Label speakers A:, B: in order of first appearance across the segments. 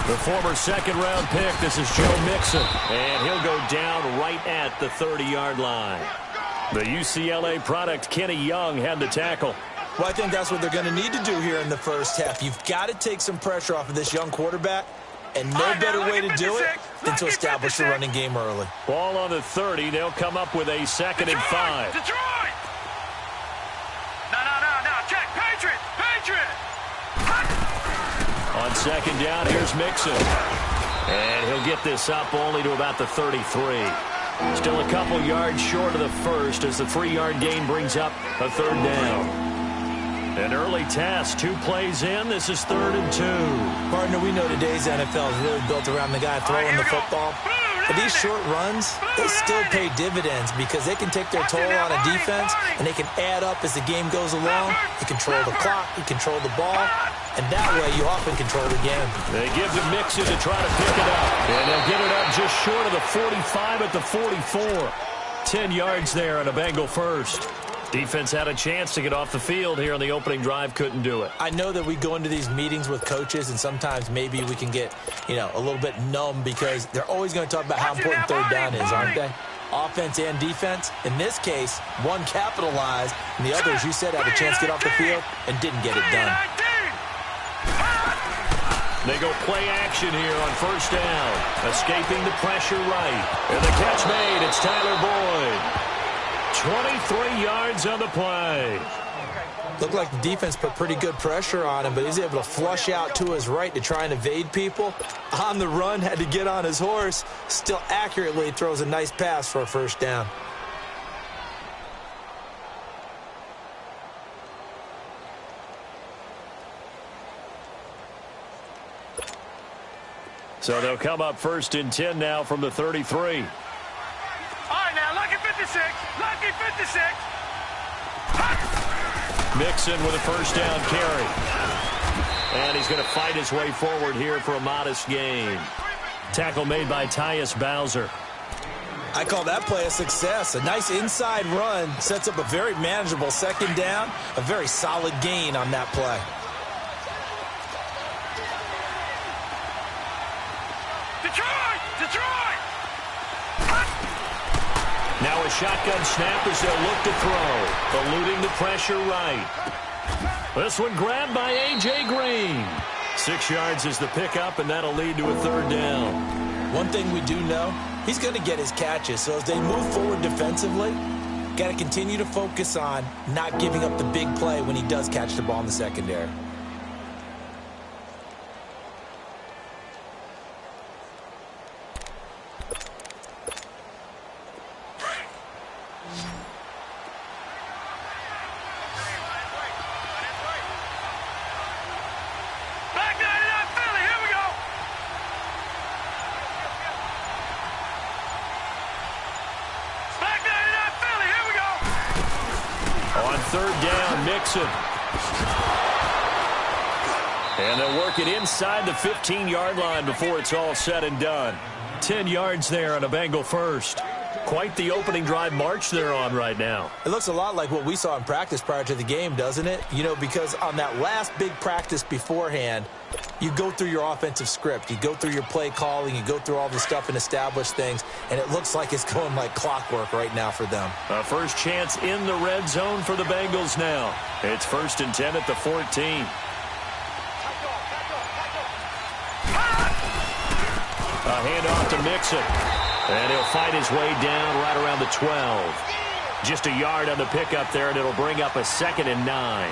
A: The former second-round pick, this is Joe Mixon, and he'll go down right at the 30-yard line. The UCLA product, Kenny Young, had the tackle.
B: Well, I think that's what they're going to need to do here in the first half. You've got to take some pressure off of this young quarterback, and no better way to do it than to establish the running game early.
A: Ball on the 30. They'll come up with a 2nd and 5.
C: Detroit! No. Check. Patriot!
A: On 2nd down, here's Mixon. And he'll get this up only to about the 33. Still a couple yards short of the first as the 3-yard gain brings up a 3rd down. An early task, 2 plays in. This is 3rd and 2.
B: Partner, we know today's NFL is really built around the guy throwing the football. But these short runs, they still pay dividends because they can take their toll on a defense, and they can add up as the game goes along. You control the clock, you control the ball, and that way you often control the game.
A: They give to Mixon to try to pick it up, and they'll get it up just short of the 45 at the 44. 10 yards there on a Bengal first. Defense had a chance to get off the field here on the opening drive, couldn't do it.
B: I know that we go into these meetings with coaches, and sometimes maybe we can get, a little bit numb because they're always going to talk about how important 3rd down is, aren't they? Offense and defense. In this case, one capitalized, and the other, as you said, had a chance to get off the field and didn't get it done.
A: They go play action here on 1st down. Escaping the pressure right. And the catch made. It's Tyler Boyd. 23 yards on the play.
B: Looked like the defense put pretty good pressure on him, but he's able to flush out to his right to try and evade people. On the run, had to get on his horse. Still accurately throws a nice pass for a 1st down.
A: So they'll come up 1st and 10 now from the 33.
C: Lucky 56.
A: Mixon with a 1st down carry. And he's going to fight his way forward here for a modest gain. Tackle made by Tyus Bowser.
B: I call that play a success. A nice inside run sets up a very manageable 2nd down. A very solid gain on that play.
C: Detroit!
A: Now a shotgun snap as they'll look to throw. Eluding the pressure right. This one grabbed by A.J. Green. 6 yards is the pickup, and that'll lead to a 3rd down.
B: One thing we do know, he's going to get his catches. So as they move forward defensively, got to continue to focus on not giving up the big play when he does catch the ball in the secondary.
A: On 3rd down, Mixon. And they'll work it inside the 15-yard line before it's all said and done. 10 yards there on a Bengal first. Quite the opening drive march they're on right now.
B: It looks a lot like what we saw in practice prior to the game, doesn't it? Because on that last big practice beforehand, you go through your offensive script. You go through your play calling. You go through all the stuff and establish things. And it looks like it's going like clockwork right now for them.
A: A first chance in the red zone for the Bengals now. It's 1st and 10 at the 14. A handoff to Mixon. And he'll fight his way down right around the 12. Just a yard on the pickup there, and it'll bring up a 2nd and 9.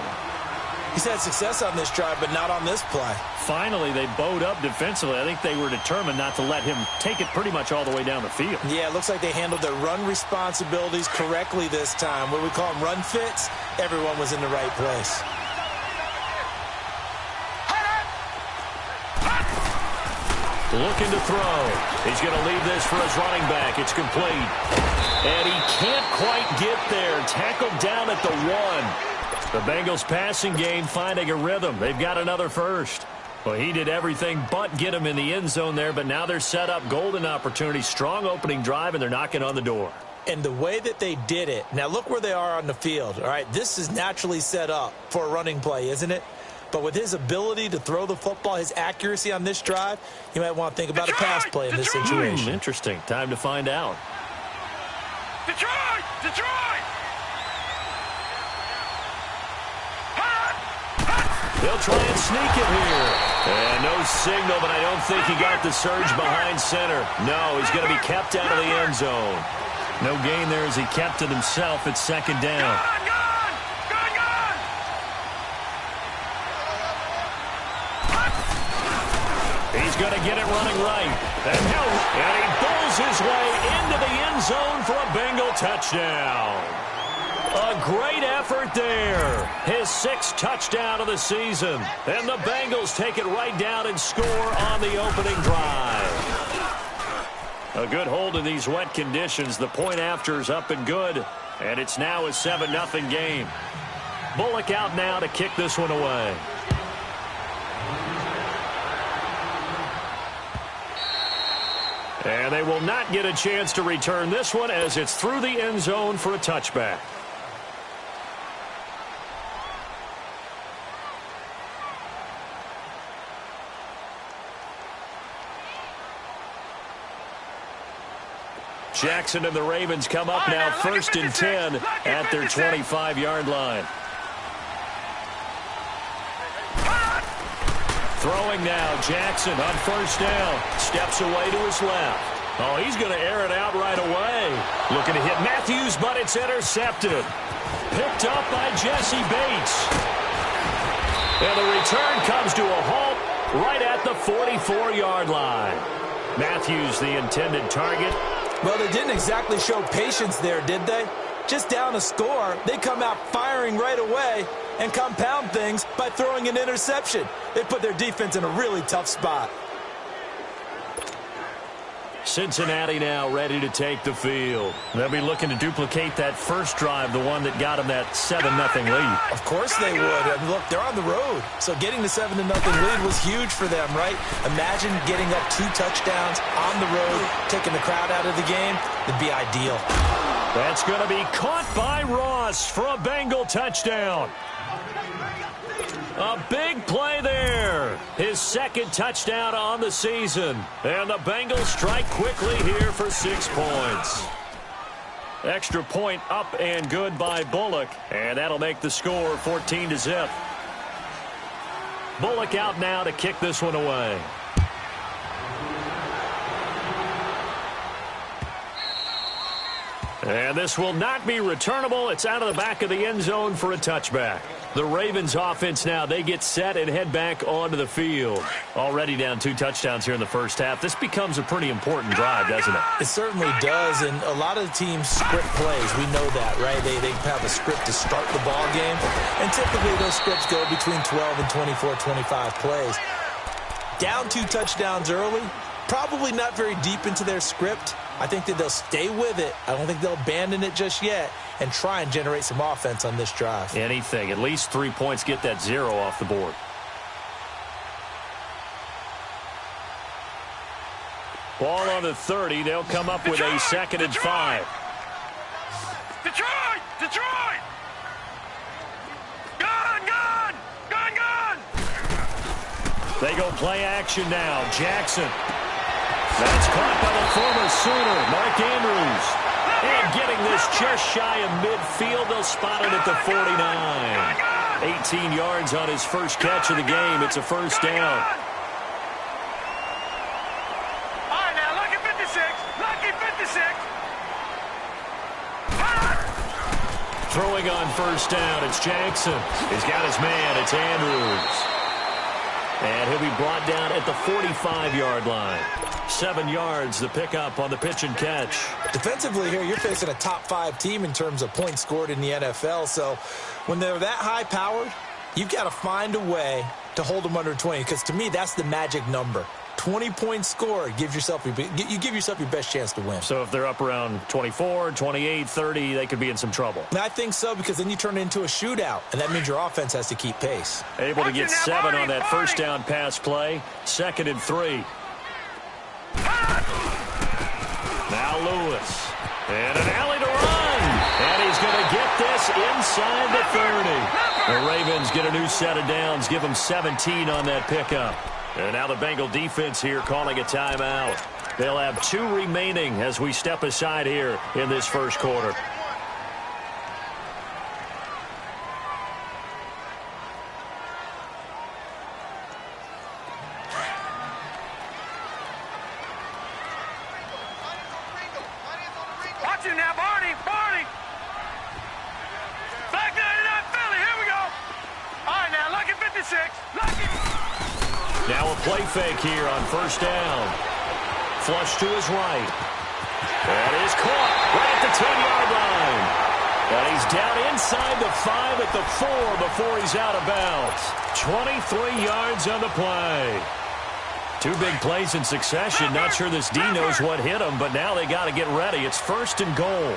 B: He's had success on this drive, but not on this play.
A: Finally, they bowed up defensively. I think they were determined not to let him take it pretty much all the way down the field.
B: Yeah, it looks like they handled their run responsibilities correctly this time. What we call them run fits, everyone was in the right place.
A: Looking to throw. He's going to leave this for his running back. It's complete. And he can't quite get there. Tackled down at the 1. The Bengals passing game finding a rhythm. They've got another first. Well, he did everything but get him in the end zone there, but now they're set up. Golden opportunity. Strong opening drive, and they're knocking on the door.
B: And the way that they did it, now look where they are on the field. All right, this is naturally set up for a running play, isn't it? But with his ability to throw the football, his accuracy on this drive, you might want to think about a pass play in this situation.
A: Interesting. Time to find out.
C: Detroit!
A: They'll try and sneak it here. And no signal, but I don't think he got the surge behind center. No, he's going to be kept out of the end zone. No gain there as he kept it himself at second down.
C: Gone!
A: He's going to get it running right. And he pulls his way into the end zone for a Bengal touchdown. A great effort there. His 6th touchdown of the season. And the Bengals take it right down and score on the opening drive. A good hold in these wet conditions. The point after is up and good. And it's now a 7-0 game. Bullock out now to kick this one away. And they will not get a chance to return this one as it's through the end zone for a touchback. Jackson and the Ravens come up now 1st and 10 at their 25-yard line. Throwing now, Jackson on 1st down. Steps away to his left. Oh, he's going to air it out right away. Looking to hit Matthews, but it's intercepted. Picked up by Jesse Bates. And the return comes to a halt right at the 44-yard line. Matthews, the intended target.
B: Well, they didn't exactly show patience there, did they? Just down a score, they come out firing right away and compound things by throwing an interception. They put their defense in a really tough spot.
A: Cincinnati now ready to take the field. They'll be looking to duplicate that first drive, the one that got them that 7-0 lead.
B: Of course they would. And look, they're on the road. So getting the 7-0 lead was huge for them, right? Imagine getting up 2 touchdowns on the road, taking the crowd out of the game. It'd be ideal.
A: That's going to be caught by Ross for a Bengal touchdown. A big play there. His 2nd touchdown on the season. And the Bengals strike quickly here for 6 points. Extra point up and good by Bullock. And that'll make the score 14-0. Bullock out now to kick this one away. And this will not be returnable. It's out of the back of the end zone for a touchback. The Ravens offense now, they get set and head back onto the field. Already down 2 touchdowns here in the first half. This becomes a pretty important drive, doesn't it?
B: It certainly does, and a lot of the teams script plays. We know that, right? They have a script to start the ball game, and typically those scripts go between 12 and 24, 25 plays. Down 2 touchdowns early, probably not very deep into their script. I think that they'll stay with it. I don't think they'll abandon it just yet and try and generate some offense on this drive.
A: Anything. At least 3 points, get that 0 off the board. Ball on the 30. They'll come up with a 2nd and 5.
C: Detroit! Gone!
A: They go play action now. Jackson. That's caught by the former Sooner, Mark Andrews. And getting this just shy of midfield, they'll spot it at the 49. 18 yards on his first catch of the game. It's a 1st down.
C: All right, now, lucky 56.
A: Throwing on 1st down, it's Jackson. He's got his man, it's Andrews. And he'll be brought down at the 45-yard line. 7 yards, the pickup on the pitch and catch.
B: Defensively here, you're facing a top 5 team in terms of points scored in the NFL. So when they're that high-powered, you've got to find a way to hold them under 20. Because to me, that's the magic number. 20 points scored, you give yourself your best chance to win.
A: So if they're up around 24, 28, 30, they could be in some trouble.
B: And I think so, because then you turn it into a shootout, and that means your offense has to keep pace.
A: Able to get 7 on that 1st down pass play. 2nd and 3. Now Lewis. And an alley to run. And he's going to get this inside the 30. The Ravens get a new set of downs, give them 17 on that pickup. And now the Bengal defense here calling a timeout. They'll have 2 remaining as we step aside here in this first quarter.
C: Watch it now, Barney. Back 99 Philly, here we go. All right, now, lucky 56. Lucky.
A: Now a play fake here on first down. Flush to his right. That is caught right at the 10-yard line. And he's down inside the 5 at the 4 before he's out of bounds. 23 yards on the play. 2 big plays in succession. Not sure this D knows what hit him, but now they got to get ready. It's first and goal.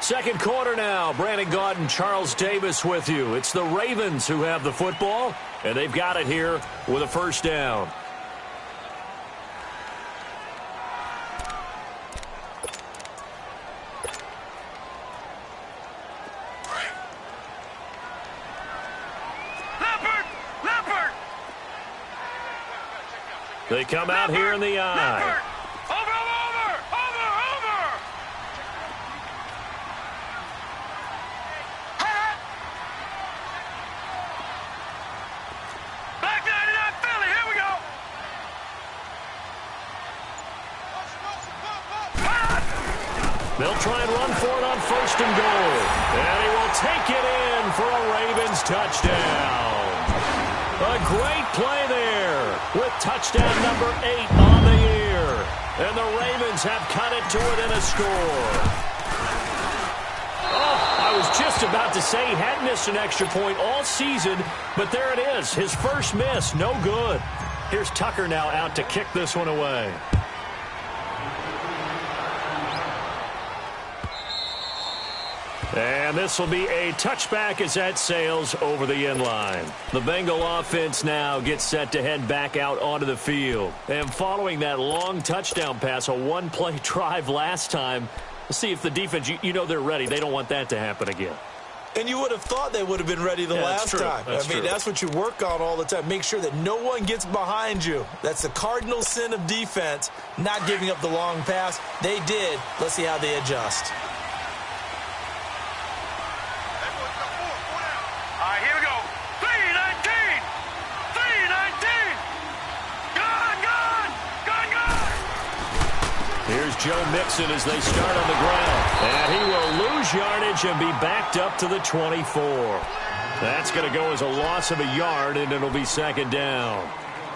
A: Second quarter now. Brandon Gaudin and Charles Davis with you. It's the Ravens who have the football, and they've got it here with a first down.
C: Leopard.
A: They come out here in the eye.
C: Over. Back 99 Philly, here we go.
A: They'll try and run for it on first and goal. And he will take it in for a Ravens touchdown. A great play there with touchdown number 8 on the year. And the Ravens have cut it to within a score. Oh, I was just about to say he hadn't missed an extra point all season, but there it is. His first miss, no good. Here's Tucker now out to kick this one away. And this will be a touchback as that sails over the end line. The Bengal offense now gets set to head back out onto the field. And following that long touchdown pass, a one-play drive last time, let's see if the defense, you know they're ready. They don't want that to happen again.
B: And you would have thought they would have been ready the last time. That's what you work on all the time. Make sure that no one gets behind you. That's the cardinal sin of defense, not giving up the long pass. They did. Let's see how they adjust.
A: Here's Joe Mixon as they start on the ground. And he will lose yardage and be backed up to the 24. That's going to go as a loss of a yard, and it'll be second down.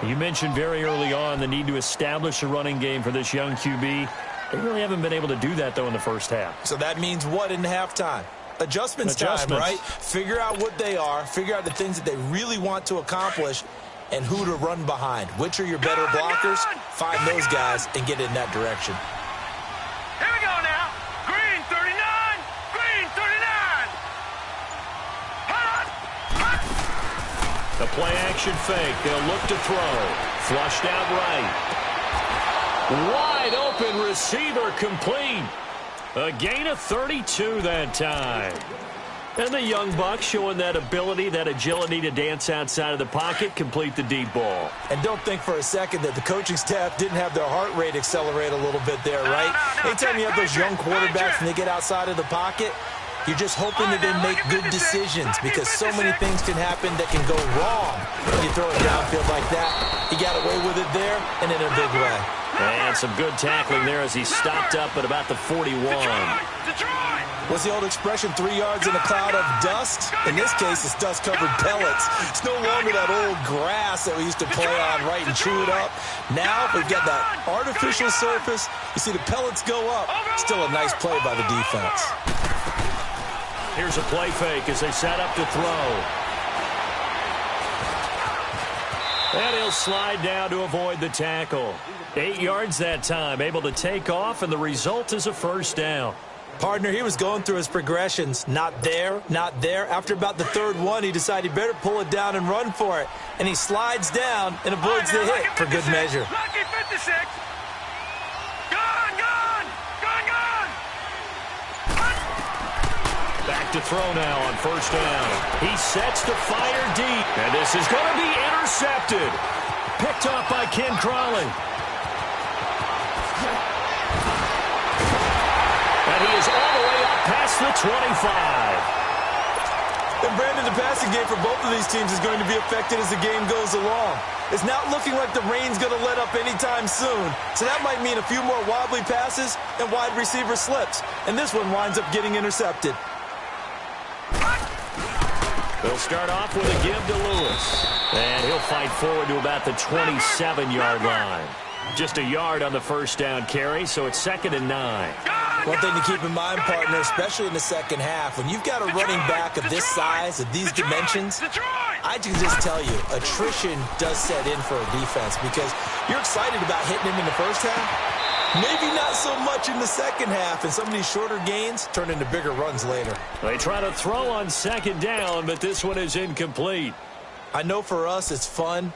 A: You mentioned very early on the need to establish a running game for this young QB. They really haven't been able to do that, though, in the first half.
B: So that means what in halftime? Adjustments time, right? Figure out what they are. Figure out the things that they really want to accomplish and who to run behind. Which are your better blockers? Find those guys and get in that direction.
C: Here we go now. Green 39. Green 39.
A: The play-action fake. They'll look to throw. Flushed out right. Wide open receiver complete. A gain of 32 that time. And the young buck showing that ability, that agility to dance outside of the pocket, complete the deep ball.
B: And don't think for a second that the coaching staff didn't have their heart rate accelerate a little bit there, right? Anytime you have those young quarterbacks and they get outside of the pocket, you're just hoping that they make good decisions because so many things can happen that can go wrong when you throw it downfield like that. He got away with it there and in a big way.
A: And some good tackling there as he stopped up at about the 41.
B: What's the old expression, 3 yards in a cloud of dust? In this case, it's dust-covered pellets. It's no longer that old grass that we used to play on, right, and chew it up. Now we've got that artificial surface. You see the pellets go up. Still a nice play by the defense.
A: Here's a play fake as they set up to throw. And he'll slide down to avoid the tackle. 8 yards that time, able to take off, and the result is a first down.
B: Partner, he was going through his progressions. Not there, not there. After about the third one, he decided he better pull it down and run for it. And he slides down and avoids the hit for good measure.
C: Lucky 56. Gone.
A: Back to throw now on first down. He sets to fire deep. And this is going to be intercepted. Picked off by Ken Crawley. And he is all the way up past the 25.
B: And Brandon, the passing game for both of these teams is going to be affected as the game goes along. It's not looking like the rain's going to let up anytime soon. So that might mean a few more wobbly passes and wide receiver slips. And this one winds up getting intercepted.
A: They'll start off with a give to Lewis. And he'll fight forward to about the 27-yard line. Just a yard on the first down carry, so it's 2nd and 9.
B: One thing to keep in mind, partner, especially in the second half, when you've got a running back of this size, of these dimensions, I can just tell you, attrition does set in for a defense because you're excited about hitting him in the first half. Maybe not so much in the second half, and some of these shorter gains turn into bigger runs later.
A: They try to throw on 2nd down, but this one is incomplete.
B: I know for us it's fun,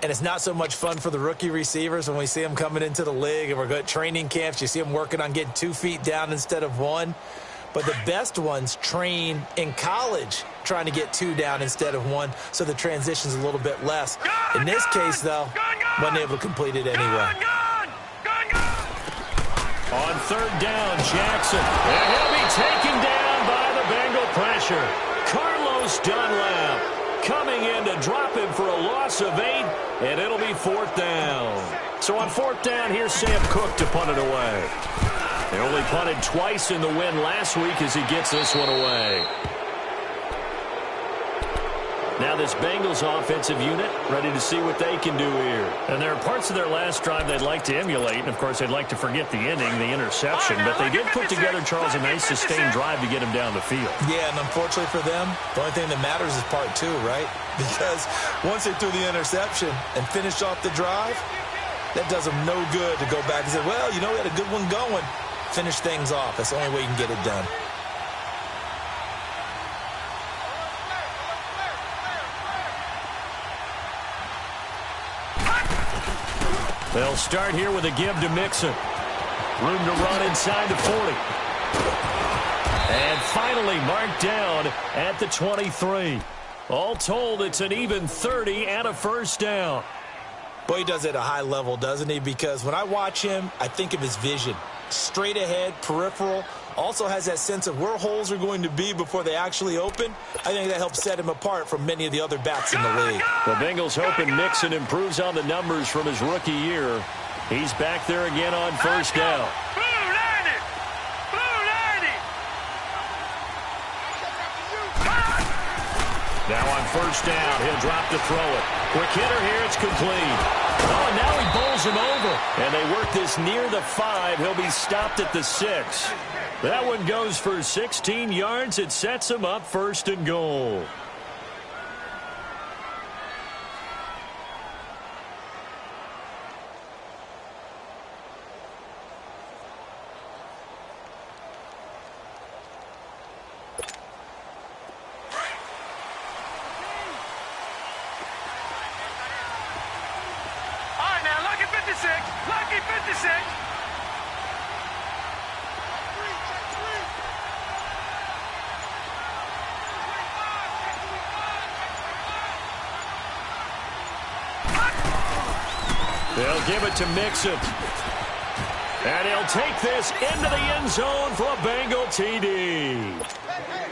B: and it's not so much fun for the rookie receivers when we see them coming into the league and we're going to training camps. You see them working on getting 2 feet down instead of 1. But the best ones train in college trying to get 2 down instead of 1, so the transition's a little bit less. In this case, though, wasn't able to complete it anyway.
A: On 3rd down, Jackson. And he'll be taken down by the Bengal pressure. Carlos Dunlap coming in to drop him for a loss of 8, and it'll be 4th down. So on 4th down, here's Sam Cook to punt it away. They only punted twice in the win last week as he gets this one away. Now this Bengals offensive unit ready to see what they can do here. And there are parts of their last drive they'd like to emulate, and of course they'd like to forget the ending, the interception, but they did put together, Charles, a nice sustained drive to get him down the field.
B: Yeah, and unfortunately for them, the only thing that matters is part 2, right? Because once they threw the interception and finished off the drive, that does them no good to go back and say, well, you know, we had a good one going. Finish things off. That's the only way you can get it done.
A: They'll start here with a give to Mixon. Room to run inside the 40. And finally marked down at the 23. All told, it's an even 30 and a first down.
B: Boy, he does it at a high level, doesn't he? Because when I watch him, I think of his vision. Straight ahead, peripheral. Also has that sense of where holes are going to be before they actually open. I think that helps set him apart from many of the other bats in the league.
A: The Bengals hoping Mixon improves on the numbers from his rookie year. He's back there again on first down. Now on first down, he'll drop to throw it. Quick hitter here, it's complete. Oh, and now he bowls him over. And they work this near the 5. He'll be stopped at the 6. That one goes for 16 yards. It sets him up 1st and goal.
C: Lucky 56.
A: They'll give it to Mixon. And he'll take this into the end zone for a Bengal TD.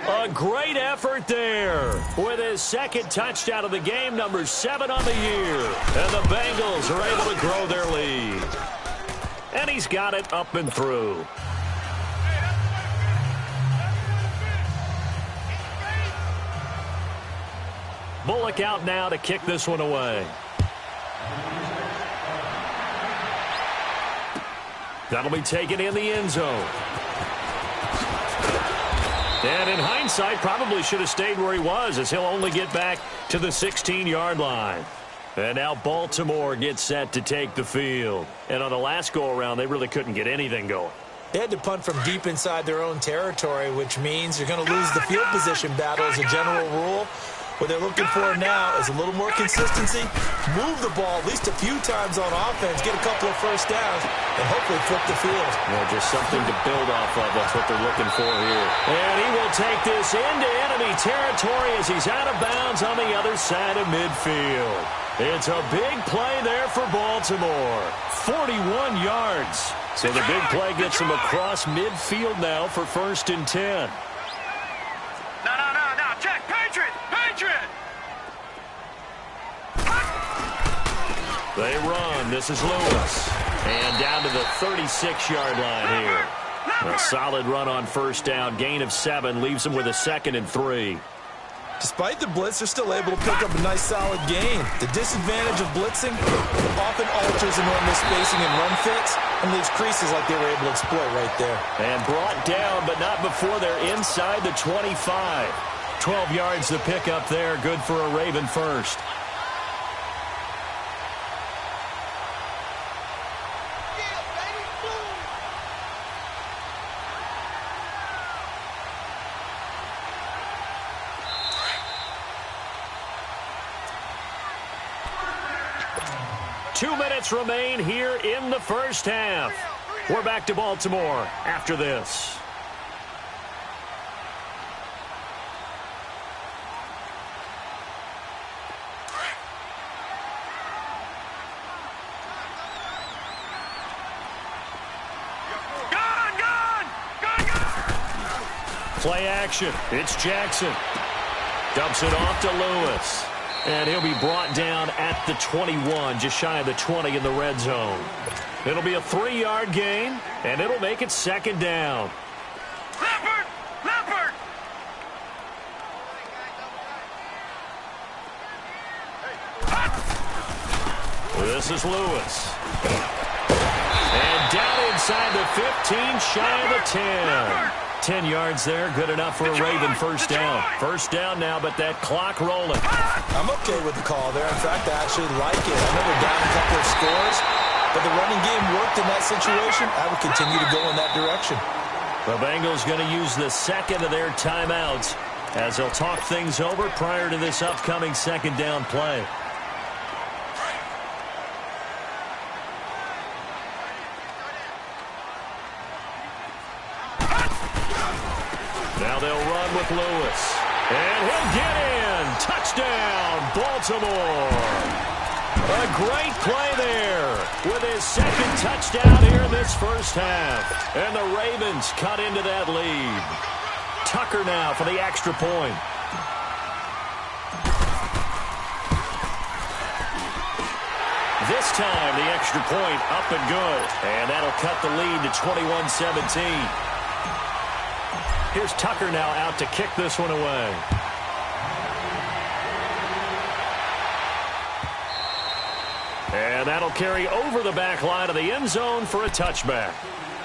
A: A great effort there with his 2nd touchdown of the game, number 7 on the year. And the Bengals are able to grow their lead. And he's got it up and through. Bullock out now to kick this one away. That'll be taken in the end zone. And in hindsight, probably should have stayed where he was, as he'll only get back to the 16-yard line. And now Baltimore gets set to take the field. And on the last go-around, they really couldn't get anything going.
B: They had to punt from deep inside their own territory, which means you're going to lose the field position battle as a general rule. What they're looking for now is a little more consistency, move the ball at least a few times on offense, get a couple of first downs, and hopefully flip the field.
A: Yeah, just something to build off of. That's what they're looking for here. And he will take this into enemy territory as he's out of bounds on the other side of midfield. It's a big play there for Baltimore. 41 yards. So the big play gets them across midfield now for 1st and 10.
C: No. Check. Patriot.
A: They run. This is Lewis. And down to the 36-yard line here. A solid run on 1st down. Gain of 7 leaves them with a 2nd and 3.
B: Despite the blitz, they're still able to pick up a nice, solid gain. The disadvantage of blitzing often alters the normal spacing and run fits and leaves creases like they were able to exploit right there.
A: And brought down, but not before they're inside the 25. 12 yards to pick up there. Good for a Raven first. Two minutes remain here in the first half. We're back to Baltimore after this. Play action. It's Jackson. Dumps it off to Lewis. And he'll be brought down at the 21, just shy of the 20 in the red zone. It'll be a 3-yard gain, and it'll make it 2nd down.
C: Leopard!
A: This is Lewis. And down inside the 15, shy of the 10. 10 yards there, good enough for a Raven 1st down. 1st down now, but that clock rolling.
B: I'm okay with the call there. In fact, I actually like it. I know they're down a couple of scores, but the running game worked in that situation. I would continue to go in that direction.
A: The Bengals going to use the 2nd of their timeouts as they'll talk things over prior to this upcoming 2nd down play. Now they'll run with Lewis. And he'll get in. Touchdown, Baltimore. A great play there with his 2nd touchdown here in this first half. And the Ravens cut into that lead. Tucker now for the extra point. This time the extra point up and good. And that'll cut the lead to 21-17. Here's Tucker now out to kick this one away. And that'll carry over the back line of the end zone for a touchback.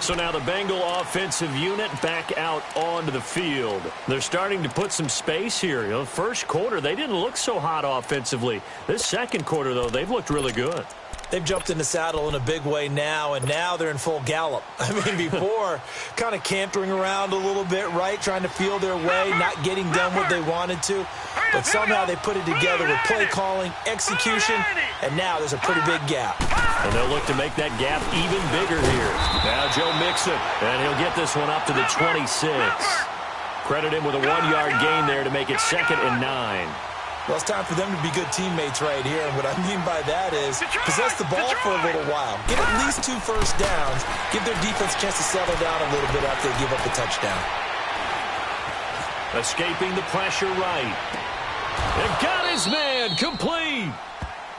A: So now the Bengal offensive unit back out onto the field. They're starting to put some space here. You know, first quarter, they didn't look so hot offensively. This 2nd quarter, though, they've looked really good.
B: They've jumped in the saddle in a big way now, and now they're in full gallop. I mean, before, kind of cantering around a little bit, right, trying to feel their way, not getting done what they wanted to. But somehow they put it together with play calling, execution, and now there's a pretty big gap.
A: And they'll look to make that gap even bigger here. Now Joe Mixon, and he'll get this one up to the 26. Credit him with a 1-yard gain there to make it 2nd and 9.
B: Well, it's time for them to be good teammates right here. And what I mean by that is possess the ball for a little while. Get at least 2 first downs. Give their defense a chance to settle down a little bit after they give up the touchdown.
A: Escaping the pressure right. And got his man complete.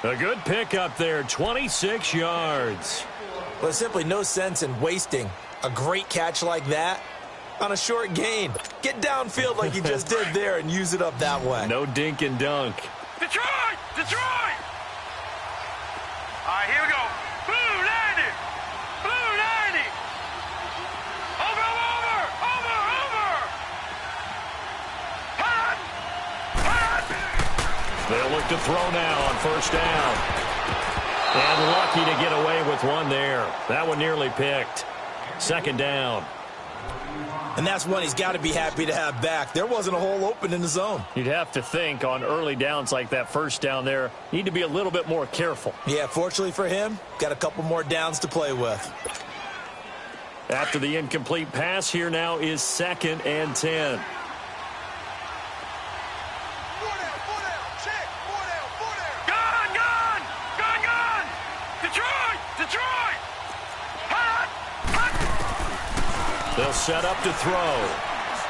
A: A good pickup there, 26 yards.
B: Well, there's simply no sense in wasting a great catch like that on a short gain. Get downfield like you just did there and use it up that way.
A: No dink and dunk.
C: Detroit! All right, here we go. Blue 90! Blue 90! Over! Hut!
A: They'll look to throw now on 1st down. And lucky to get away with one there. That one nearly picked. 2nd down.
B: And that's one he's got to be happy to have back. There wasn't a hole open in the zone.
A: You'd have to think on early downs like that first down there, need to be a little bit more careful.
B: Yeah, fortunately for him, got a couple more downs to play with.
A: After the incomplete pass, here now is 2nd and 10. They'll set up to throw.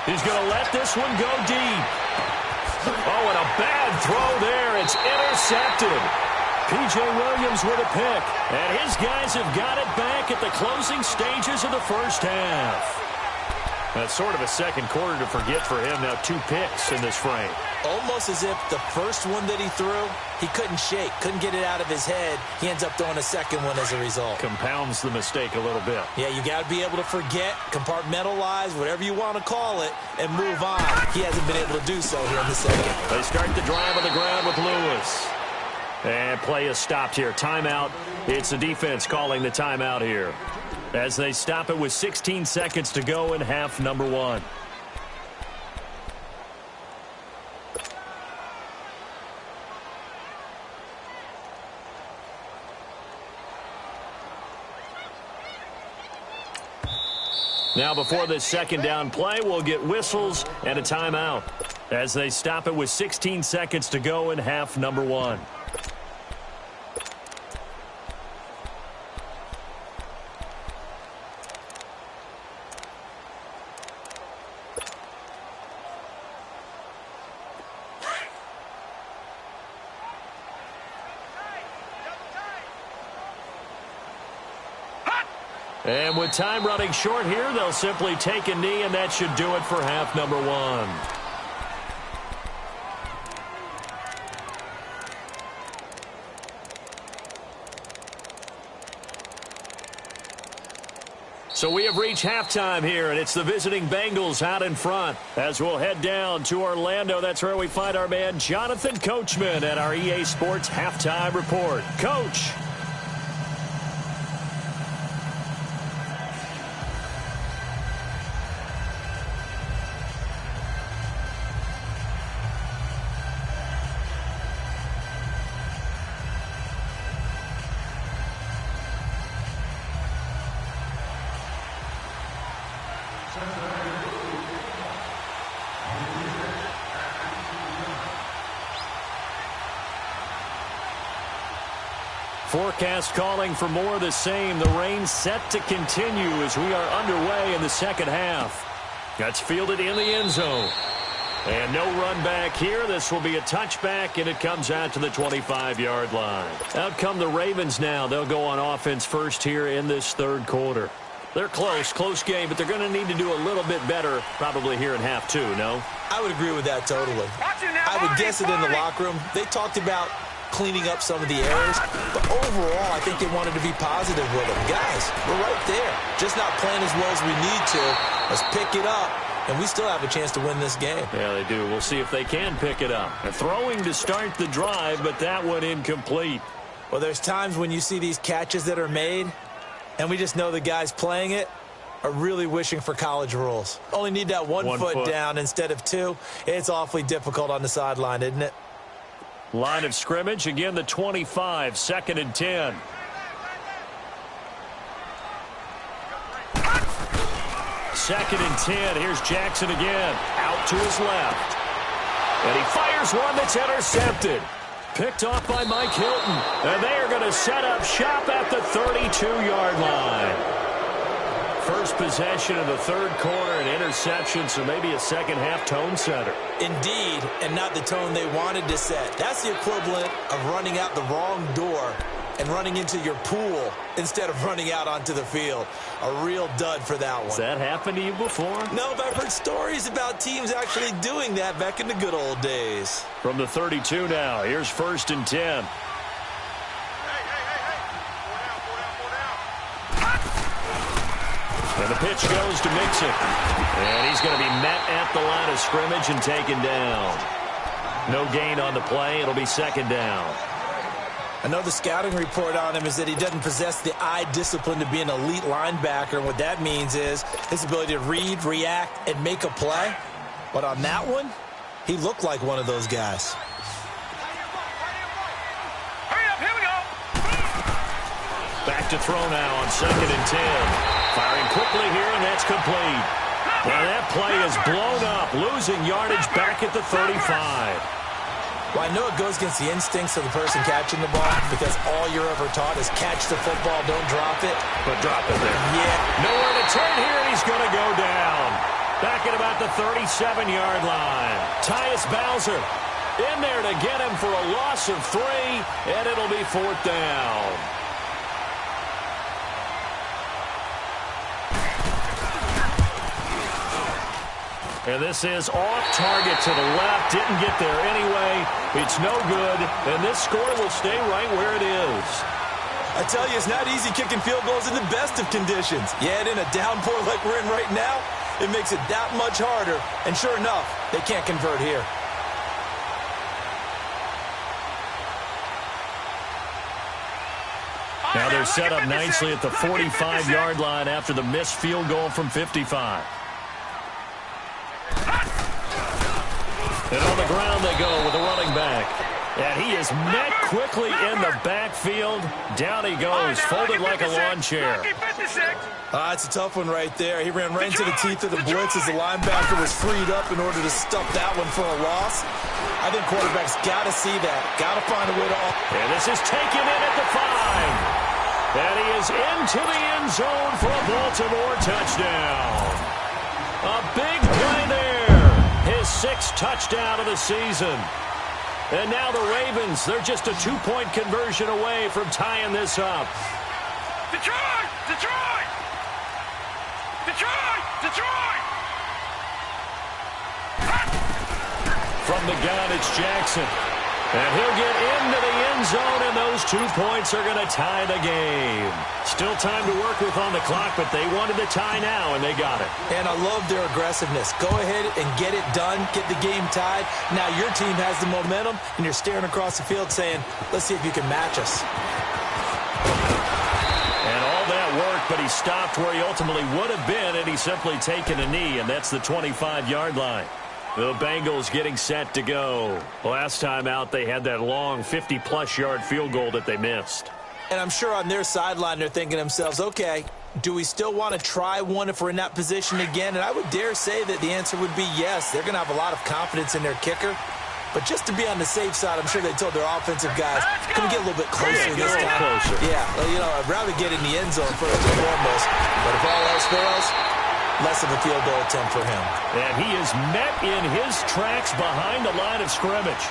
A: He's going to let this one go deep. Oh, and a bad throw there. It's intercepted. P.J. Williams with a pick. And his guys have got it back at the closing stages of the first half. That's sort of a second quarter to forget for him. Now 2 picks in this frame.
B: Almost as if the first one that he threw, he couldn't shake, couldn't get it out of his head. He ends up throwing a second one as a result.
A: Compounds the mistake a little bit.
B: Yeah, you got to be able to forget, compartmentalize, whatever you want to call it, and move on. He hasn't been able to do so here in the second.
A: They start the drive on the ground with Lewis. And play is stopped here. Timeout. It's the defense calling the timeout here, as they stop it with 16 seconds to go in half number 1. Now before this second down play, we'll get whistles and a timeout, as they stop it with 16 seconds to go in half number 1. And with time running short here, they'll simply take a knee, and that should do it for half number 1. So we have reached halftime here, and it's the visiting Bengals out in front. As we'll head down to Orlando, that's where we find our man Jonathan Coachman at our EA Sports Halftime Report. Coach. Forecast calling for more of the same. The rain set to continue as we are underway in the second half. That's fielded in the end zone. And no run back here. This will be a touchback, and it comes out to the 25-yard line. Out come the Ravens now. They'll go on offense first here in this third quarter. They're close game, but they're going to need to do a little bit better probably here in half 2, no?
B: I would agree with that totally. I would guess it in the locker room. They talked about cleaning up some of the errors, but overall, I think they wanted to be positive with them. Guys, we're right there. Just not playing as well as we need to. Let's pick it up, and we still have a chance to win this game.
A: Yeah, they do. We'll see if they can pick it up. They're throwing to start the drive, but that one incomplete.
B: Well, there's times when you see these catches that are made, and we just know the guys playing it are really wishing for college rules. Only need that one foot down instead of 2. It's awfully difficult on the sideline, isn't it?
A: Line of scrimmage, again the 25, 2nd and 10. Second and 10, here's Jackson again, out to his left. And he fires one that's intercepted. Picked off by Mike Hilton. And they are going to set up shop at the 32-yard line. First possession of the third quarter, an interception, so maybe a second-half tone setter.
B: Indeed, and not the tone they wanted to set. That's the equivalent of running out the wrong door and running into your pool instead of running out onto the field. A real dud for that one.
A: Has that happened to you before?
B: No, but I've heard stories about teams actually doing that back in the good old days.
A: From the 32 now, here's 1st and 10. And the pitch goes to Mixon. And he's going to be met at the line of scrimmage and taken down. No gain on the play. It'll be 2nd down.
B: I know the scouting report on him is that he doesn't possess the eye discipline to be an elite linebacker. And what that means is his ability to read, react, and make a play. But on that one, he looked like one of those guys.
C: Hurry up, here we go.
A: Back to throw now on 2nd and 10. Firing quickly here, and that's complete. Now that play is blown up, losing yardage back at the 35.
B: Well, I know it goes against the instincts of the person catching the ball because all you're ever taught is catch the football, don't drop it.
A: But drop it there.
B: Yeah.
A: Nowhere to turn here, and he's going to go down. Back at about the 37-yard line. Tyus Bowser in there to get him for a loss of 3, and it'll be 4th down. And this is off target to the left. Didn't get there anyway. It's no good. And this score will stay right where it is.
B: I tell you, it's not easy kicking field goals in the best of conditions. Yet in a downpour like we're in right now, it makes it that much harder. And sure enough, they can't convert here.
A: Now they're set up nicely at the 45-yard line after the missed field goal from 55. And on the ground they go with the running back. And he is met quickly in the backfield. Down he goes, folded like a lawn chair.
B: It's a tough one right there. He ran right into the teeth of the blitz as the linebacker was freed up in order to stuff that one for a loss. I think quarterbacks got to see that. Got to find a way to...
A: And this is taken in at the 5. And he is into the end zone for a Baltimore touchdown. A big play there. His 6th touchdown of the season. And now the Ravens, they're just a 2-point conversion away from tying this up.
C: Detroit! Detroit! Detroit! Detroit!
A: From the gun, it's Jackson. And he'll get into the end zone, and those 2 points are going to tie the game. Still time to work with on the clock, but they wanted the tie now, and they got it.
B: And I love their aggressiveness. Go ahead and get it done, get the game tied. Now your team has the momentum, and you're staring across the field saying, let's see if you can match us.
A: And all that work, but he stopped where he ultimately would have been, and he's simply taken a knee, and that's the 25-yard line. The Bengals getting set to go. Last time out, they had that long 50-plus yard field goal that they missed.
B: And I'm sure on their sideline, they're thinking to themselves, okay, do we still want to try one if we're in that position again? And I would dare say that the answer would be yes. They're going to have a lot of confidence in their kicker. But just to be on the safe side, I'm sure they told their offensive guys, can we get a little bit closer this time?
A: Closer.
B: Yeah, well, you know, I'd rather get in the end zone first and foremost. But if all else fails, less of a field goal attempt for him.
A: And he is met in his tracks behind the line of scrimmage.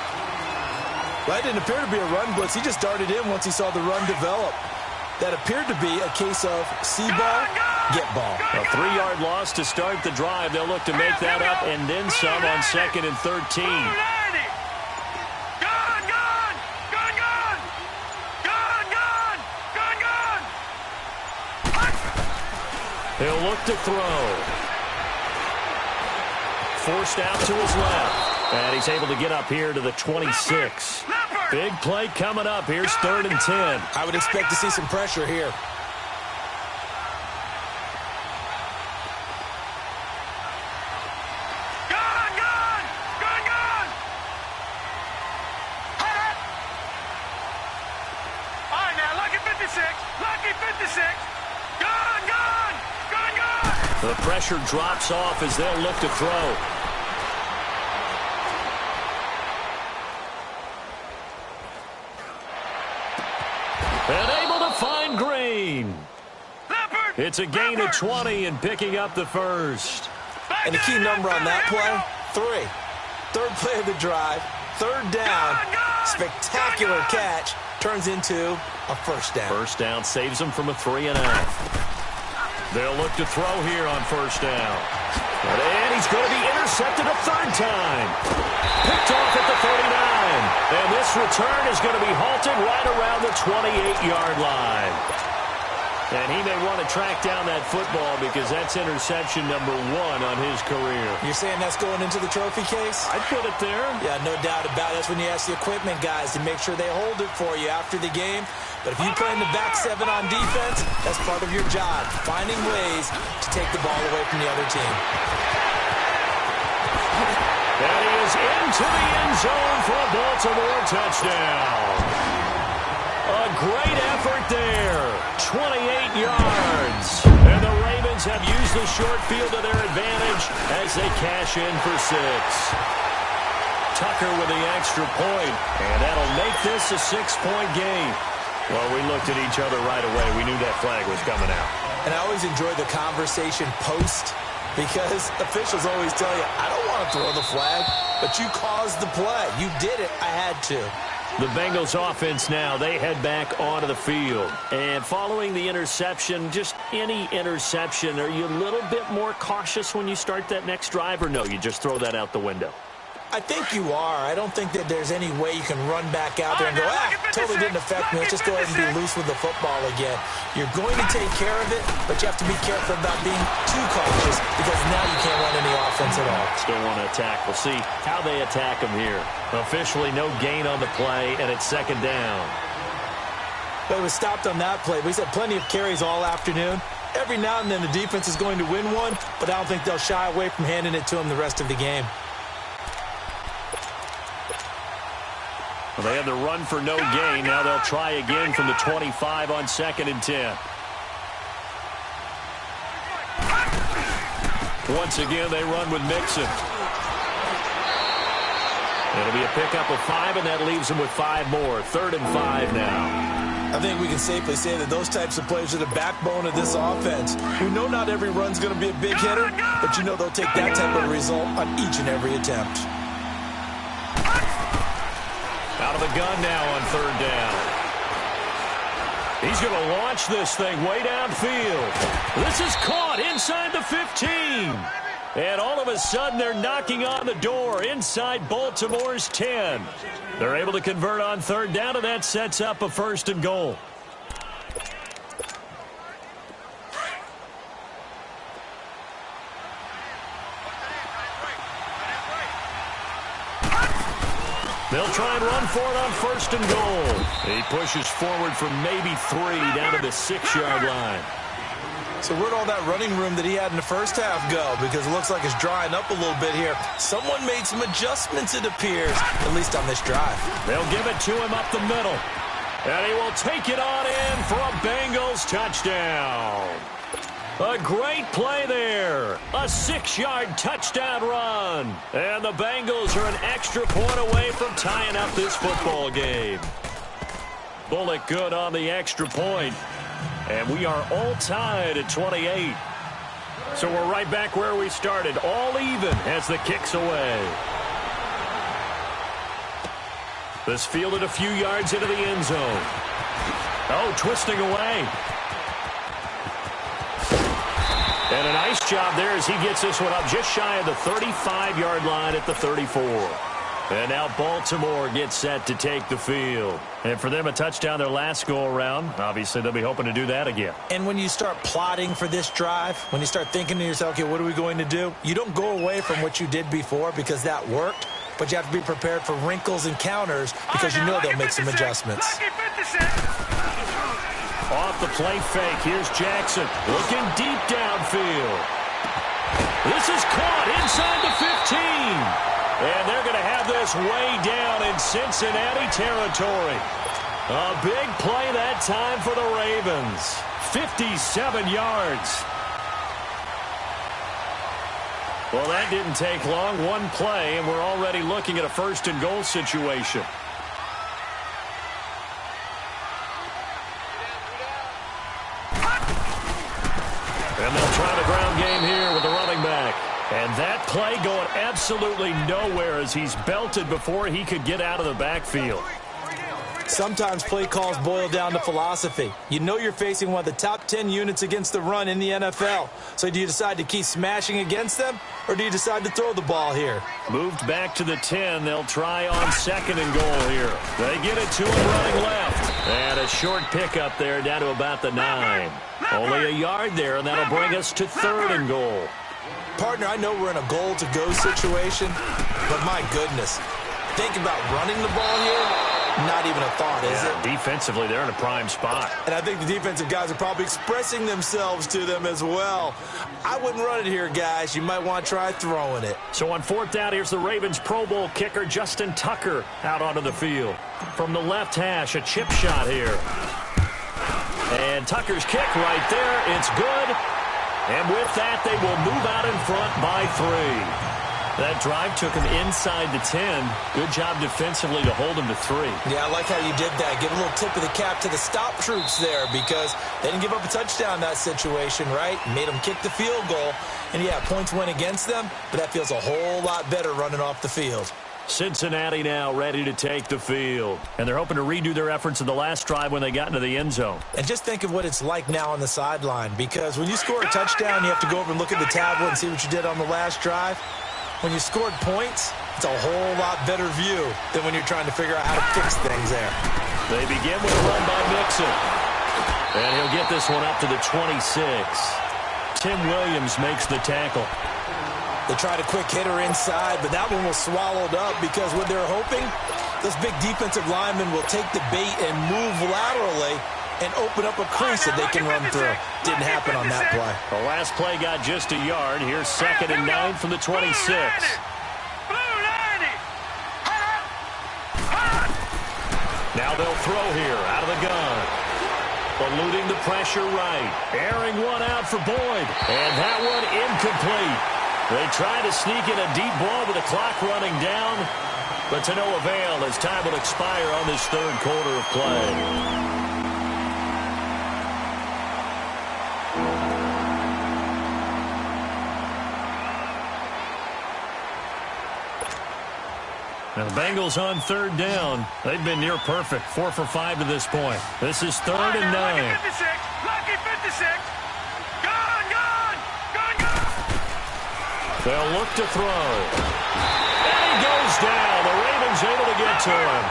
B: Well, that didn't appear to be a run blitz. He just darted in once he saw the run develop. That appeared to be a case of see ball, get ball.
A: A 3-yard loss to start the drive. They'll look to make that up and then some on 2nd and 13. He'll look to throw. Forced out to his left. And he's able to get up here to the 26. Big play coming up. Here's 3rd and 10.
B: I would expect to see some pressure here.
C: All right, now, lucky 56. Lucky 56.
A: The pressure drops off as they'll look to throw. And able to find Green. It's a gain of 20 and picking up the first.
B: And the key number on that play, 3. 3rd play of the drive, 3rd down, spectacular catch, turns into a first down.
A: First down saves them from a 3-and-out. They'll look to throw here on first down. And he's going to be intercepted a 3rd time. Picked off at the 39. And this return is going to be halted right around the 28-yard line. And he may want to track down that football because that's interception number 1 on his career.
B: You're saying that's going into the trophy case?
A: I'd put it there.
B: Yeah, no doubt about it. That's when you ask the equipment guys to make sure they hold it for you after the game. But if you play in the back 7 on defense, that's part of your job, finding ways to take the ball away from the other team.
A: And he is into the end zone for a Baltimore touchdown. A great effort there. 28 yards. And the Ravens have used the short field to their advantage as they cash in for 6. Tucker with the extra point. And that'll make this a 6-point game. Well, we looked at each other right away. We knew that flag was coming out.
B: And I always enjoy the conversation post because officials always tell you, I don't want to throw the flag, but you caused the play. You did it. I had to.
A: The Bengals offense now, they head back onto the field. And following the interception, just any interception, are you a little bit more cautious when you start that next drive, or no, you just throw that out the window?
B: I think you are. I don't think that there's any way you can run back out there and go, totally didn't affect me. Let's just go ahead and be loose with the football again. You're going to take care of it, but you have to be careful about being too cautious because now you can't run any offense at all.
A: Still want to attack. We'll see how they attack them here. Officially no gain on the play, and it's 2nd down.
B: But it was stopped on that play. We've had plenty of carries all afternoon. Every now and then the defense is going to win one, but I don't think they'll shy away from handing it to them the rest of the game.
A: Well, they had the run for no gain. Now they'll try again from the 25 on 2nd and 10. Once again, they run with Mixon. It'll be a pickup of 5, and that leaves them with 5 more. 3rd and 5 now.
B: I think we can safely say that those types of plays are the backbone of this offense. We know not every run's going to be a big hitter, but you know they'll take that type of result on each and every attempt.
A: Out of the gun now on 3rd down. He's going to launch this thing way downfield. This is caught inside the 15. And all of a sudden, they're knocking on the door inside Baltimore's 10. They're able to convert on 3rd down, and that sets up a 1st and goal. They'll try and run for it on 1st and goal. He pushes forward for maybe 3 down to the 6-yard line.
B: So where'd all that running room that he had in the first half go? Because it looks like it's drying up a little bit here. Someone made some adjustments, it appears, at least on this drive.
A: They'll give it to him up the middle. And he will take it on in for a Bengals touchdown. A great play there. A 6-yard touchdown run. And the Bengals are an extra point away from tying up this football game. Bullock good on the extra point. And we are all tied at 28. So we're right back where we started. All even as the kick's away. This fielded a few yards into the end zone. Oh, twisting away. And a nice job there as he gets this one up just shy of the 35-yard line at the 34. And now Baltimore gets set to take the field. And for them, a touchdown their last go-around. Obviously, they'll be hoping to do that again.
B: And when you start plotting for this drive, when you start thinking to yourself, okay, what are we going to do? You don't go away from what you did before because that worked, but you have to be prepared for wrinkles and counters because you know they'll make some adjustments.
A: Off the play fake, here's Jackson looking deep downfield. This is caught inside the 15. And they're going to have this way down in Cincinnati territory. A big play that time for the Ravens. 57 yards. Well, that didn't take long. One play, and we're already looking at a 1st and goal situation. And they'll try the ground game here with the running back. And that play going absolutely nowhere as he's belted before he could get out of the backfield.
B: Sometimes play calls boil down to philosophy. You know you're facing one of the top 10 units against the run in the NFL. So do you decide to keep smashing against them, or do you decide to throw the ball here?
A: Moved back to the 10. They'll try on 2nd and goal here. They get it to him running left. And a short pickup there down to about the 9. Only a yard there, and that'll bring us to 3rd and goal.
B: Partner, I know we're in a goal-to-go situation, but my goodness, think about running the ball here. Not even a thought, is it?
A: Defensively, they're in a prime spot.
B: And I think the defensive guys are probably expressing themselves to them as well. I wouldn't run it here, guys. You might want to try throwing it.
A: So on 4th down, here's the Ravens Pro Bowl kicker, Justin Tucker, out onto the field. From the left hash, a chip shot here. And Tucker's kick right there. It's good. And with that, they will move out in front by 3. That drive took him inside the 10. Good job defensively to hold him to 3.
B: Yeah, I like how you did that. Give a little tip of the cap to the stop troops there because they didn't give up a touchdown in that situation, right? Made them kick the field goal. And, yeah, points went against them, but that feels a whole lot better running off the field.
A: Cincinnati now ready to take the field. And they're hoping to redo their efforts in the last drive when they got into the end zone.
B: And just think of what it's like now on the sideline because when you score a touchdown, you have to go over and look at the tablet and see what you did on the last drive. When you scored points, it's a whole lot better view than when you're trying to figure out how to fix things there.
A: They begin with a run by Mixon. And he'll get this one up to the 26. Tim Williams makes the tackle.
B: They tried a quick hitter inside, but that one was swallowed up because what they're hoping, this big defensive lineman will take the bait and move laterally and open up a crease that they can run through. Didn't happen on that play.
A: The last play got just a yard. Here's 2nd and 9 from the 26. Now they'll throw here out of the gun. Eluding the pressure right. Airing one out for Boyd. And that one incomplete. They try to sneak in a deep ball with the clock running down, but to no avail as time will expire on this 3rd quarter of play. Now the Bengals on 3rd down. They've been near perfect. 4 for 5 to this point. This is 3rd and 9.
C: Lucky 56. Gone.
A: They'll look to throw. And he goes down. The Ravens able to get to him.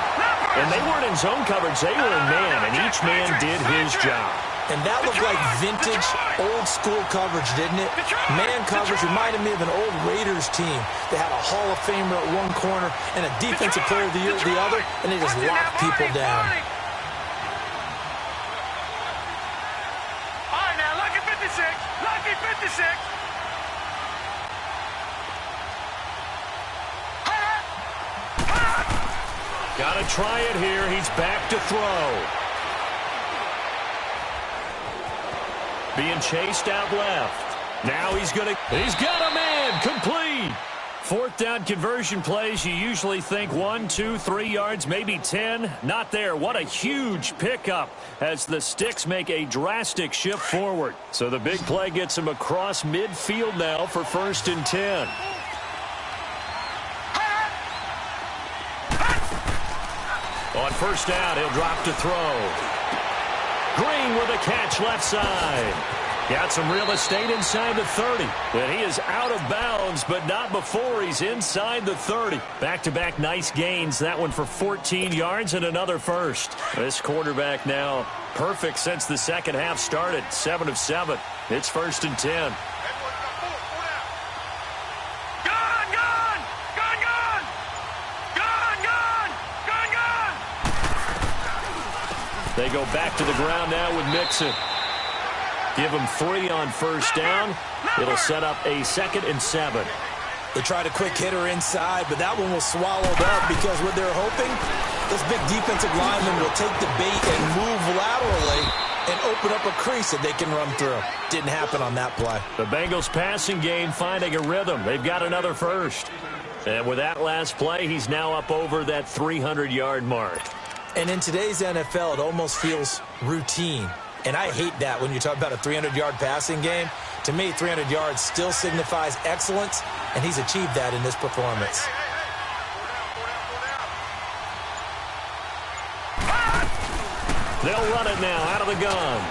A: And they weren't in zone coverage. They were in man, and each man did his job.
B: And that looked like vintage, old-school coverage, didn't it? Man coverage reminded me of an old Raiders team. They had a Hall of Famer at one corner and a Defensive Player of the Year at the other, and they just locked people down.
C: All right, now, lucky 56. Lucky 56.
A: Got to try it here. He's back to throw. Being chased out left. Now he's got a man. Complete. 4th down conversion plays, you usually think 1, 2, 3 yards, maybe 10. Not there. What a huge pickup as the sticks make a drastic shift forward. So the big play gets him across midfield now for 1st and 10. On 1st down, he'll drop to throw. Green with a catch left side. Got some real estate inside the 30. And he is out of bounds, but not before he's inside the 30. Back-to-back nice gains. That one for 14 yards and another first. This quarterback now perfect since the second half started. 7 of 7. It's 1st and 10. They go back to the ground now with Mixon. Give him 3 on 1st down. It'll set up a 2nd and 7.
B: They tried a quick hitter inside, but that one was swallowed up because what they're hoping, this big defensive lineman will take the bait and move laterally and open up a crease that they can run through. Didn't happen on that play.
A: The Bengals passing game finding a rhythm. They've got another first. And with that last play, he's now up over that 300-yard mark.
B: And in today's NFL, it almost feels routine. And I hate that when you talk about a 300-yard passing game. To me, 300 yards still signifies excellence, and he's achieved that in this performance.
A: They'll run it now out of the gun.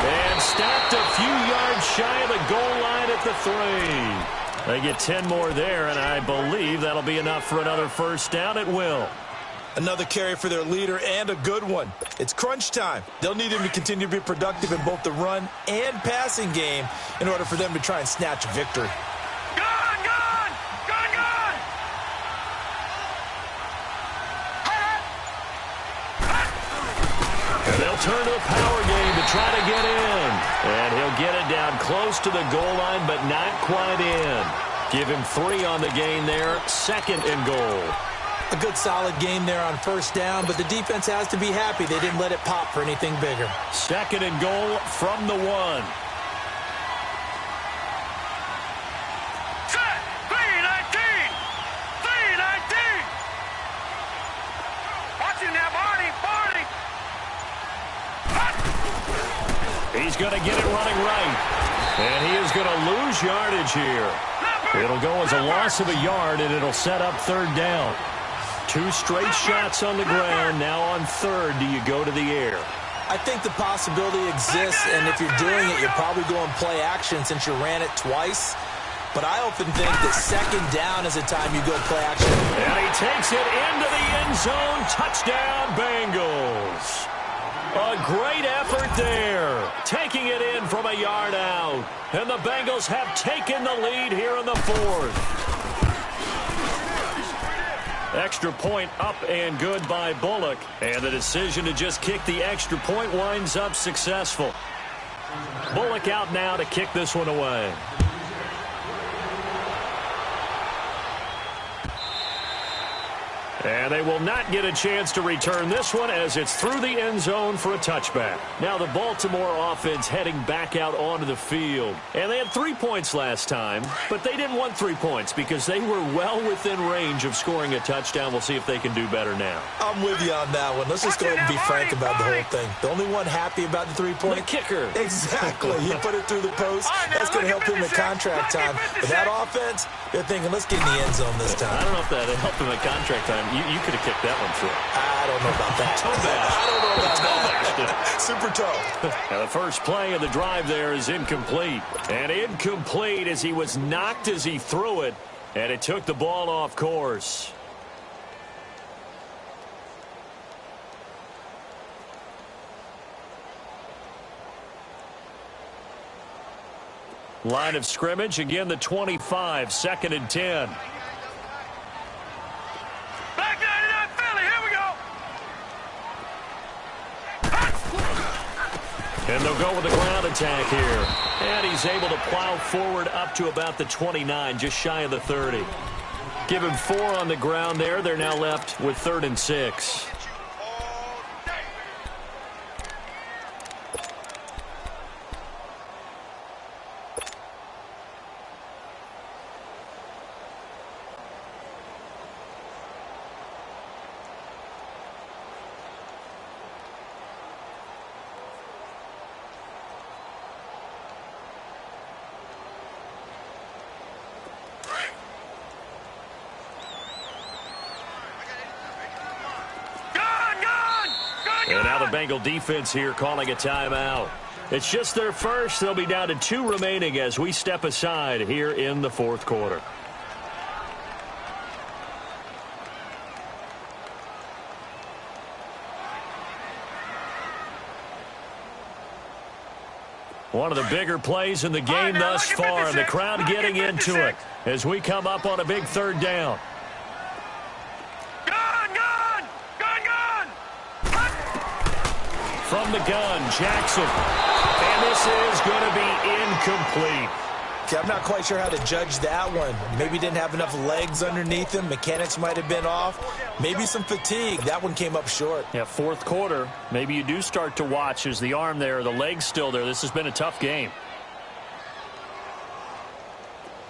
A: And stopped a few yards shy of the goal line at the 3. They get 10 more there, and I believe that'll be enough for another 1st down. It will.
B: Another carry for their leader, and a good one. It's crunch time. They'll need him to continue to be productive in both the run and passing game in order for them to try and snatch a victory.
C: Gone, gone! Gone, gone!
A: And they'll turn to a power game to try to get in. And he'll get it down close to the goal line, but not quite in. Give him 3 on the gain there. 2nd and goal.
B: A good solid game there on first down, but the defense has to be happy they didn't let it pop for anything bigger.
A: 2nd and goal from the 1.
C: Set! 319! 319! Watching that, Barney! Barney!
A: He's going to get it running right. And he is going to lose yardage here. It'll go as a loss of a yard, and it'll set up 3rd down. 2 straight shots on the ground. Now on 3rd, do you go to the air?
B: I think the possibility exists, and if you're doing it, you're probably going play action since you ran it twice. But I often think that 2nd down is the time you go play action.
A: And he takes it into the end zone. Touchdown, Bengals. A great effort there. Taking it in from a yard out. And the Bengals have taken the lead here in the 4th. Extra point up and good by Bullock. And the decision to just kick the extra point winds up successful. Bullock out now to kick this one away. And they will not get a chance to return this one as it's through the end zone for a touchback. Now the Baltimore offense heading back out onto the field. And they had 3 points last time, but they didn't want 3 points because they were well within range of scoring a touchdown. We'll see if they can do better now.
B: I'm with you on that one. Let's just go ahead and be frank about the whole thing. The only one happy about the 3-point?
A: The kicker.
B: Exactly. He put it through the post. That's going to help him in contract time. But that offense, they're thinking, let's get in the end zone this time.
A: I don't know if that helped him at contract time. You could have kicked that one through.
B: I don't know about that. I don't know about that. Super tough.
A: Now the first play of the drive there is incomplete. And incomplete as he was knocked as he threw it. And it took the ball off course. Line of scrimmage, again the 25, 2nd and 10.
C: Back 99 Philly, here we go!
A: And they'll go with the ground attack here. And he's able to plow forward up to about the 29, just shy of the 30. Give him 4 on the ground there. They're now left with 3rd and 6. And now the Bengal defense here calling a timeout. It's just their first. They'll be down to 2 remaining as we step aside here in the 4th quarter. One of the bigger plays in the game thus far, and the crowd getting into it as we come up on a big 3rd down. From the gun, Jackson. And this is going to be incomplete.
B: Okay, I'm not quite sure how to judge that one. Maybe didn't have enough legs underneath him. Mechanics might have been off. Maybe some fatigue. That one came up short.
A: Yeah, 4th quarter. Maybe you do start to watch as the arm there, the leg's still there. This has been a tough game.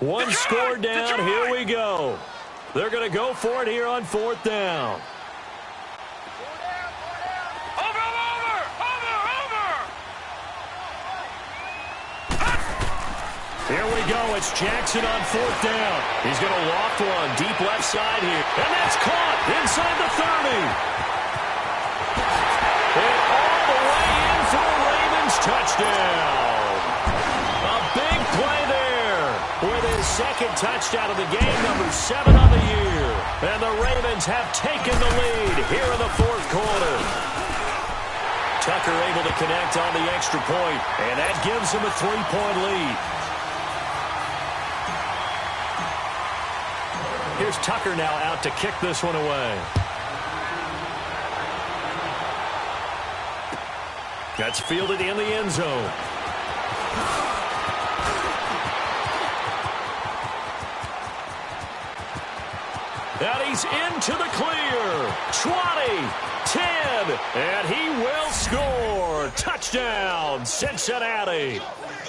A: One score down. Here we go. They're going to go for it here on 4th down. Here we go. It's Jackson on 4th down. He's going to loft one deep left side here. And that's caught inside the 30. And all the way in for a Ravens touchdown. A big play there with his 2nd touchdown of the game, number 7 on the year. And the Ravens Ravens have taken the lead here in the fourth quarter. Tucker able to connect on the extra point, and that gives him a 3-point lead. Here's Tucker now out to kick this one away. That's fielded in the end zone. And he's into the clear. 20, 10, and he will score. Touchdown, Cincinnati.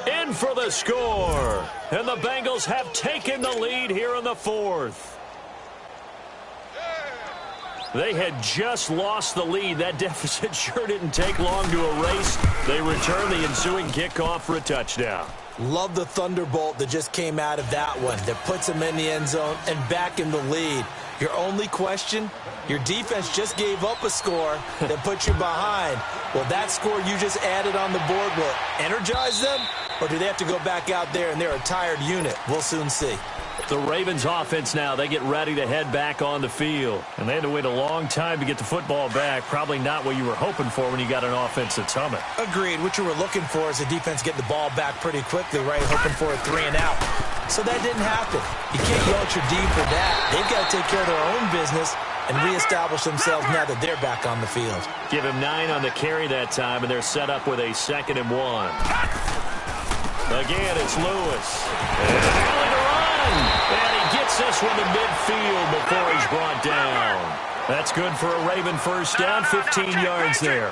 A: In for the score. And the Bengals have taken the lead here in the fourth. They had just lost the lead. That deficit sure didn't take long to erase. They return the ensuing kickoff for a touchdown.
B: Love the thunderbolt that just came out of that one that puts them in the end zone and back in the lead. Your only question, your defense just gave up a score that put you behind. Will that score you just added on the board will energize them, or do they have to go back out there and they're a tired unit? We'll soon see.
A: The Ravens offense now, they get ready to head back on the field. And they had to wait a long time to get the football back. Probably not what you were hoping for when you got an offense that's humming.
B: Agreed. What you were looking for is the defense getting the ball back pretty quickly, right? Hoping for a 3 and out. So that didn't happen. You can't yell at your D for that. They've got to take care of their own business and reestablish themselves now that they're back on the field.
A: Give him 9 on the carry that time, and they're set up with a 2nd and 1. Again, it's Lewis. And he gets this one to midfield before he's brought down. That's good for a Raven first down, 15 yards there.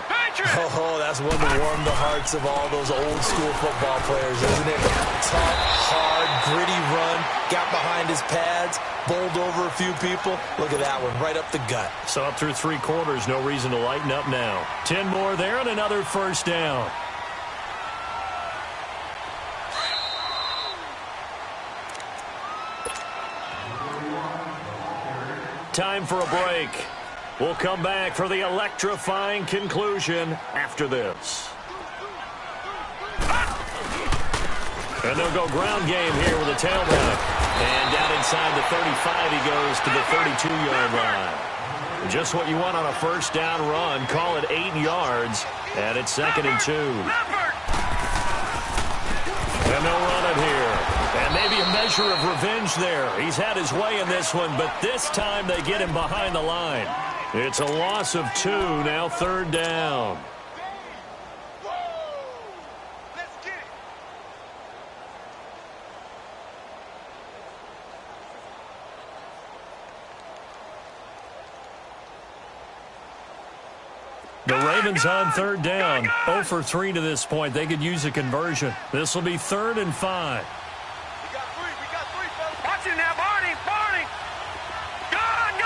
B: Oh, that's one to warm the hearts of all those old school football players, isn't it? Tough, hard, gritty run, got behind his pads, bowled over a few people. Look at that one, right up the gut.
A: So up through 3 quarters, no reason to lighten up now. 10 more there and another first down. Time for a break. We'll come back for the electrifying conclusion after this. And they'll go ground game here with a tailback. And down inside the 35, he goes to the 32-yard line. Just what you want on a first down run. Call it 8 yards. And it's 2nd and 2. And they'll run it here. And maybe a measure of revenge there. He's had his way in this one, but this time they get him behind the line. It's a loss of 2, now 3rd down. The Ravens on 3rd down. 0 for 3 to this point. They could use a conversion. This will be 3rd and 5.
C: Watch it now, Barney. Gone.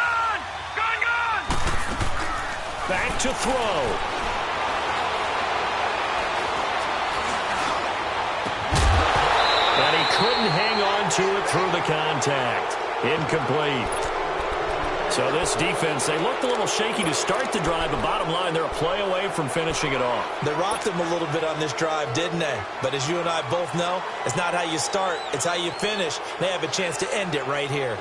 A: Back to throw. And he couldn't hang on to it through the contact. Incomplete. So this defense, they looked a little shaky to start the drive, but bottom line, they're a play away from finishing it off.
B: They rocked them a little bit on this drive, didn't they? But as you and I both know, it's not how you start, it's how you finish. They have a chance to end it right here.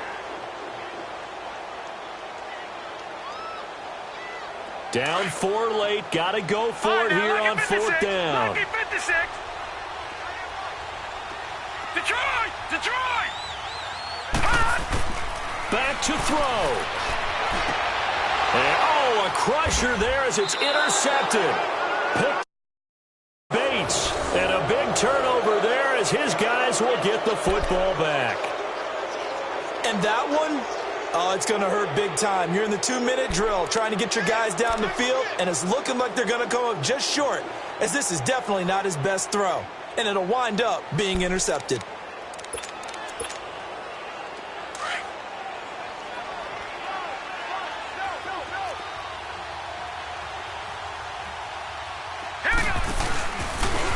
A: Down 4 late, got to go for it here on 4th down.
C: Lucky 56. Detroit!
A: Back to throw. And, a crusher there as it's intercepted. Bates, and a big turnover there as his guys will get the football back.
B: And that one, it's going to hurt big time. You're in the 2-minute drill trying to get your guys down the field, and it's looking like they're going to come up just short, as this is definitely not his best throw. And it'll wind up being intercepted.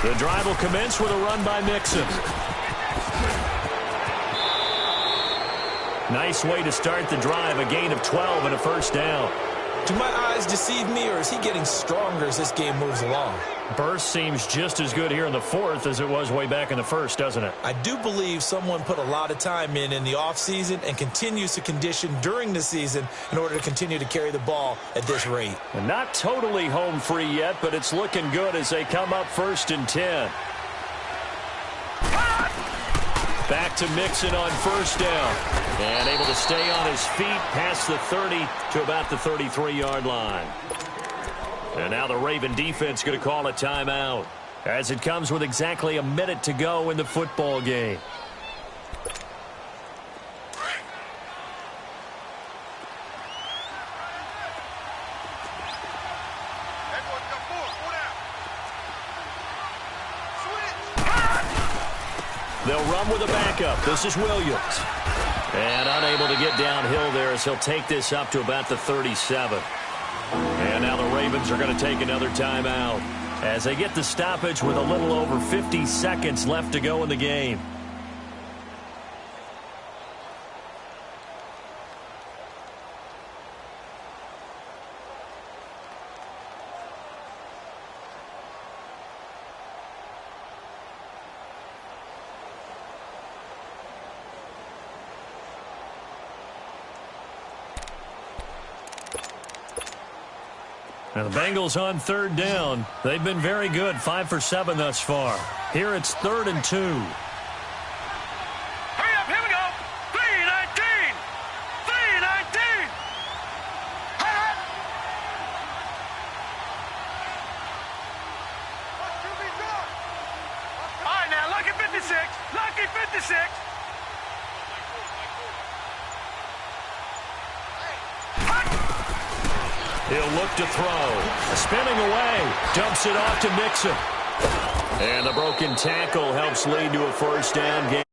A: The drive will commence with a run by Mixon. Nice way to start the drive, a gain of 12 and a first down.
B: Do my eyes deceive me, or is he getting stronger as this game moves along?
A: Burst seems just as good here in the fourth as it was way back in the first, doesn't it?
B: I do believe someone put a lot of time in the offseason and continues to condition during the season in order to continue to carry the ball at this rate.
A: And not totally home free yet, but it's looking good as they come up 1st and 10. Back to Mixon on 1st down. And able to stay on his feet past the 30 to about the 33-yard line. And now the Raven defense going to call a timeout as it comes with exactly a minute to go in the football game. They'll run with a backup. This is Williams. And unable to get downhill there as he'll take this up to about the 37. And now the Ravens are going to take another timeout as they get the stoppage with a little over 50 seconds left to go in the game. Now the Bengals on 3rd down. They've been very good, 5 for 7 thus far. Here it's 3rd and 2.
C: Hurry up, here we go. 3-19. 3-19. All right, now, lucky 56. Lucky 56.
A: He'll look to throw. Spinning away. Dumps it off to Mixon. And the broken tackle helps lead to a 1st down game.